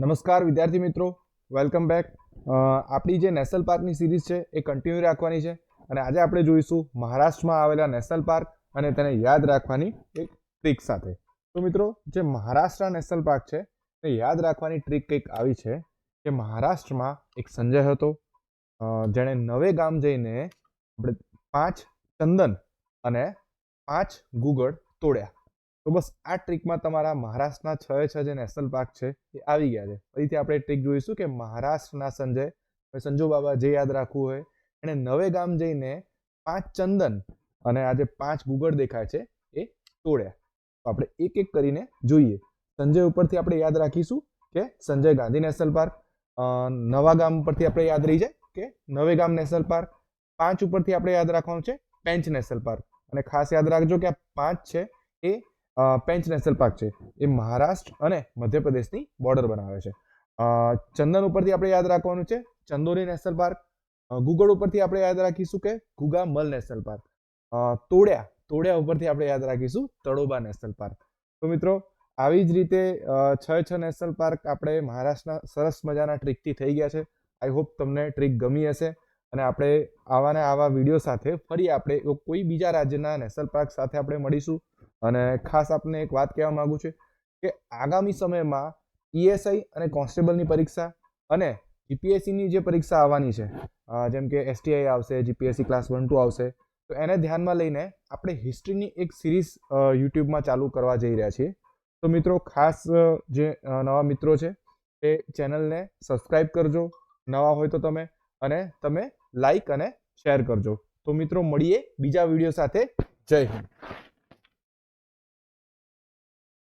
નમસ્કાર વિદ્યાર્થી મિત્રો, વેલકમ બેક. આપણી જે નેશનલ પાર્કની સિરીઝ છે એ કન્ટિન્યુ રાખવાની છે અને આજે આપણે જોઈશું મહારાષ્ટ્રમાં આવેલા નેશનલ પાર્ક અને તેને યાદ રાખવાની એક ટ્રીક સાથે. તો મિત્રો, જે મહારાષ્ટ્ર નેશનલ પાર્ક છે તે યાદ રાખવાની ટ્રીક કંઈક આવી છે કે મહારાષ્ટ્રમાં એક સંજય હતો, જેણે નવે ગામ જઈને આપણે 5 ચંદન અને 5 ગુગળ તોડ્યા. તો બસ આ ટ્રીકમાં તમારા મહારાષ્ટ્રના 6 જે નેશનલ પાર્ક છે એ આવી ગયા છે. ફરીથી આપણે ટ્રીક જોઈશું કે મહારાષ્ટ્રના સંજુ બાબા જે યાદ રાખવું હોય એણે નવે ગામ જઈને 5 ચંદન અને આ જે 5 ગુગળ દેખાય છે એ તોડ્યા. તો આપણે એક એક કરીને જોઈએ. સંજય ઉપરથી આપણે યાદ રાખીશું કે સંજય ગાંધી નેશનલ પાર્ક. નવા ગામ પરથી આપણે યાદ રહી જાય કે નવે ગામ નેશનલ પાર્ક. 5 ઉપરથી આપણે યાદ રાખવાનું છે પેંચ નેશનલ પાર્ક. અને ખાસ યાદ રાખજો કે આ 5 છે એ પેંચ નેશનલ પાર્ક છે એ મહારાષ્ટ્ર અને મધ્યપ્રદેશની બોર્ડર બનાવે છે. ચંદન ઉપરથી આપણે યાદ રાખવાનું છે ચંદોલી નેશનલ પાર્ક. ગુગળ ઉપરથી આપણે યાદ રાખીશું કે ગુગામલ નેશનલ પાર્ક. તોડ્યા ઉપરથી આપણે યાદ રાખીશું તડોબા નેશનલ પાર્ક. તો મિત્રો, આવી જ રીતે 6 નેશનલ પાર્ક આપણે મહારાષ્ટ્રના સરસ મજાના ટ્રીકથી થઈ ગયા છે. આઈ હોપ તમને ટ્રીક ગમી હશે અને આપણે આવા વિડીયો સાથે ફરી આપણે કોઈ બીજા રાજ્યના નેશનલ પાર્ક સાથે આપણે મળીશું. અને ખાસ આપને એક વાત કહેવા માંગુ છું કે આગામી સમયમાં પીએસઆઈ અને કોન્સ્ટેબલની પરીક્ષા અને જીપીએસસીની જે પરીક્ષા આવવાની છે, જેમ કે એસટીઆઈ આવશે, જીપીએસસી ક્લાસ 1-2 આવશે, તો એને ધ્યાનમાં લઈને આપણે હિસ્ટ્રીની એક સિરીઝ યુટ્યુબમાં ચાલુ કરવા જઈ રહ્યા છીએ. તો મિત્રો, ખાસ જે નવા મિત્રો છે એ ચેનલને સબસ્ક્રાઈબ કરજો, નવા હોય તો તમે લાઈક અને શેર કરજો. તો મિત્રો, મળીએ બીજા વિડીયો સાથે. જય હિન્દ.